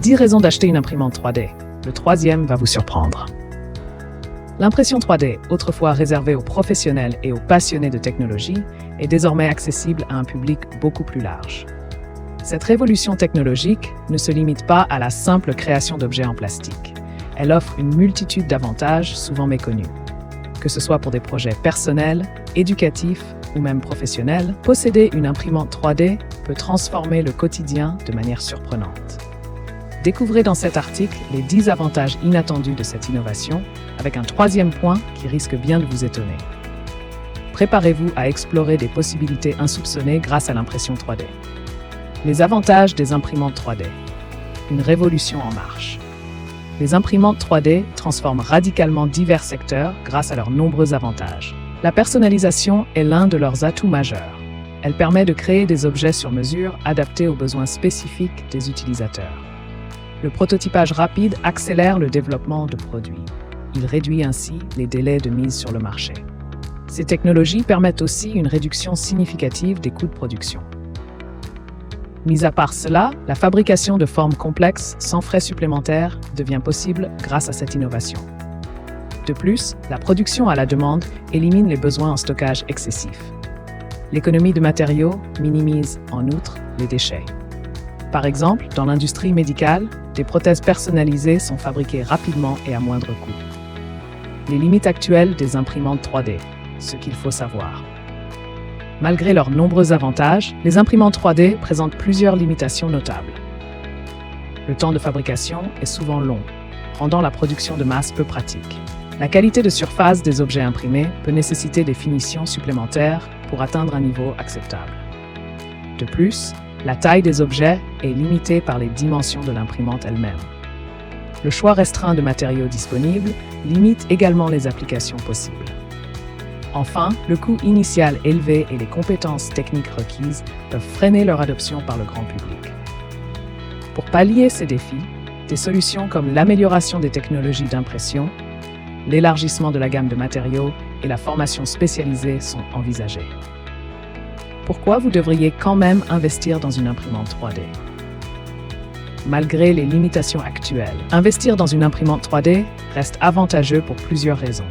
10 raisons d'acheter une imprimante 3D. Le troisième va vous surprendre. L'impression 3D, autrefois réservée aux professionnels et aux passionnés de technologie, est désormais accessible à un public beaucoup plus large. Cette révolution technologique ne se limite pas à la simple création d'objets en plastique. Elle offre une multitude d'avantages souvent méconnus. Que ce soit pour des projets personnels, éducatifs ou même professionnels, posséder une imprimante 3D peut transformer le quotidien de manière surprenante. Découvrez dans cet article les 10 avantages inattendus de cette innovation, avec un troisième point qui risque bien de vous étonner. Préparez-vous à explorer des possibilités insoupçonnées grâce à l'impression 3D. Les avantages des imprimantes 3D. Une révolution en marche. Les imprimantes 3D transforment radicalement divers secteurs grâce à leurs nombreux avantages. La personnalisation est l'un de leurs atouts majeurs. Elle permet de créer des objets sur mesure adaptés aux besoins spécifiques des utilisateurs. Le prototypage rapide accélère le développement de produits. Il réduit ainsi les délais de mise sur le marché. Ces technologies permettent aussi une réduction significative des coûts de production. Mis à part cela, la fabrication de formes complexes sans frais supplémentaires devient possible grâce à cette innovation. De plus, la production à la demande élimine les besoins en stockage excessif. L'économie de matériaux minimise, en outre, les déchets. Par exemple, dans l'industrie médicale, des prothèses personnalisées sont fabriquées rapidement et à moindre coût. Les limites actuelles des imprimantes 3D, ce qu'il faut savoir. Malgré leurs nombreux avantages, les imprimantes 3D présentent plusieurs limitations notables. Le temps de fabrication est souvent long, rendant la production de masse peu pratique. La qualité de surface des objets imprimés peut nécessiter des finitions supplémentaires pour atteindre un niveau acceptable. De plus, la taille des objets est limitée par les dimensions de l'imprimante elle-même. Le choix restreint de matériaux disponibles limite également les applications possibles. Enfin, le coût initial élevé et les compétences techniques requises peuvent freiner leur adoption par le grand public. Pour pallier ces défis, des solutions comme l'amélioration des technologies d'impression, l'élargissement de la gamme de matériaux et la formation spécialisée sont envisagées. Pourquoi vous devriez quand même investir dans une imprimante 3D? Malgré les limitations actuelles, investir dans une imprimante 3D reste avantageux pour plusieurs raisons.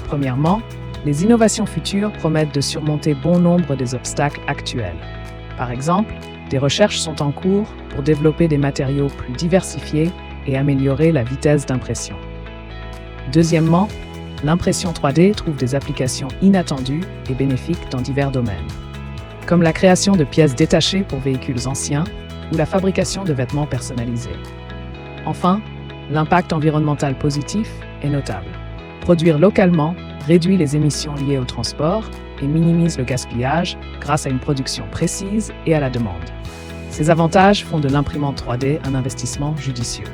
Premièrement, les innovations futures promettent de surmonter bon nombre des obstacles actuels. Par exemple, des recherches sont en cours pour développer des matériaux plus diversifiés et améliorer la vitesse d'impression. Deuxièmement, l'impression 3D trouve des applications inattendues et bénéfiques dans divers domaines, comme la création de pièces détachées pour véhicules anciens ou la fabrication de vêtements personnalisés. Enfin, l'impact environnemental positif est notable. Produire localement réduit les émissions liées au transport et minimise le gaspillage grâce à une production précise et à la demande. Ces avantages font de l'imprimante 3D un investissement judicieux.